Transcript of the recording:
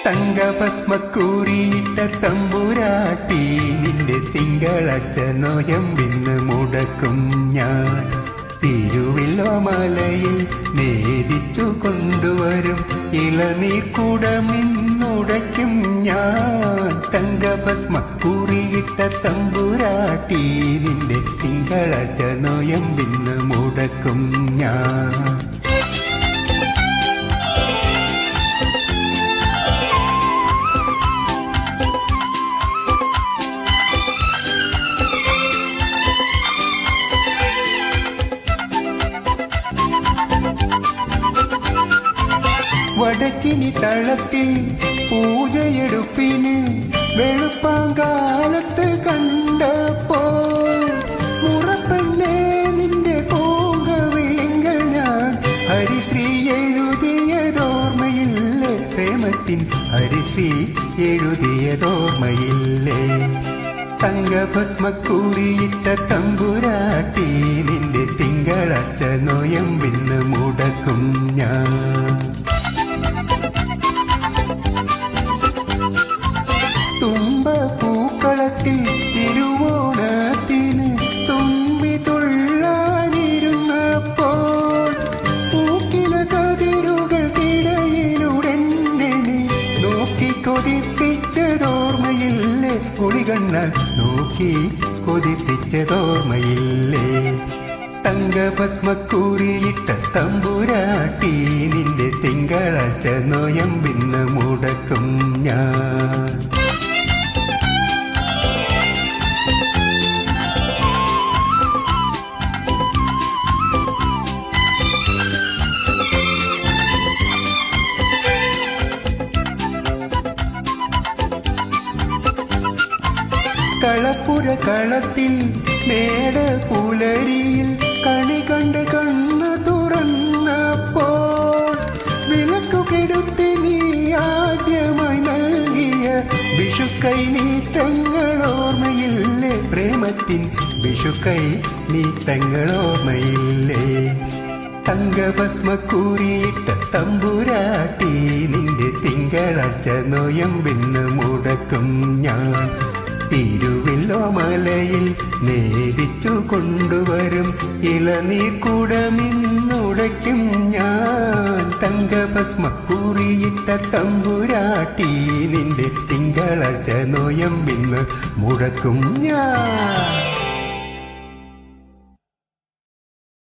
തങ്കഭസ്മക്കൂറിയിട്ട തമ്പുരാട്ടി നിന്റെ തിങ്കളാഴ്ച നോയമ്പിന്ന് മുടക്കും ഞാൻ. തിരുവില്ലോമലയിൽ നേദിച്ചു കൊണ്ടുവരും ഇളനീർക്കുടമിന്നുടയ്ക്കും ഞാൻ. തങ്കഭസ്മക്കൂറിയിട്ട തമ്പുരാട്ടി നിന്റെ തിങ്കളാഴ്ച നോയമ്പിന്ന് മുടക്കും ഞാൻ. വടക്കിനി തളത്തിൽ പൂജയെടുപ്പിന് വെളുപ്പാങ്കാലത്ത് കണ്ടപ്പോൾ മുറപ്പെണ്ണേ നിന്റെ പൂങ്കവിളിങ്ങൾ ഞാൻ ഹരിശ്രീ എഴുതിയതോർമ്മയില്ലേ? പ്രേമത്തിൻ ഹരിശ്രീ എഴുതിയതോർമ്മയില്ലേ? തങ്കഭസ്മക്കൂറിയിട്ട തമ്പുരാട്ടി നിന്റെ തിങ്കളാഴ്ച നോയമ്പിന്ന് മുടക്കും ഞാൻ. തുമ്പപ്പൂക്കളത്തിൽ തിരുവോണത്തിന് തുമ്പി തുള്ളാനിരുന്നപ്പോൾ പൂക്കില കതിരുകൾക്കിടയിലൂടെ നോക്കി കൊതിപ്പിച്ചതോർമ്മയില്ലേ? കുളികണ്ണാൽ നോക്കി കൊതിപ്പിച്ചതോർമ്മയില്ലേ? തങ്കഭസ്മക്കൂറിയിട്ട തമ്പുരാട്ടി നിന്റെ തിങ്കളാഴ്ച നോയമ്പിന്ന് മുടക്കും ഞാൻ. കളപ്പുര കളത്തിൽ മേട പുലരിയിൽ കണി കണ്ട് കണ്ണ് തുറന്നപ്പോൾ വിളക്കു കെടുത്തി നീ ആദ്യമായി നൽകിയ വിഷുക്കൈ നീട്ടങ്ങളോർമ്മയില്ലേ? പ്രേമത്തിൻ വിഷുക്കൈ നീട്ടങ്ങളോർമ്മയില്ലേ? തങ്കഭസ്മക്കൂറിയിട്ട തമ്പുരാട്ടി നിന്റെ തിങ്കളാഴ്ച നോയമ്പിന്ന് മുടക്കും ഞാൻ. തിരുവില്ലോമലയിൽ നേദിച്ചു കൊണ്ടുവരും ഇളനീർക്കുടമിന്നുടയ്ക്കും ഞാൻ. തങ്കഭസ്മക്കൂറിയിട്ട തമ്പുരാട്ടി നിന്റെ തിങ്കളാഴ്ച നോയമ്പിന്ന് മുടക്കും ഞാൻ.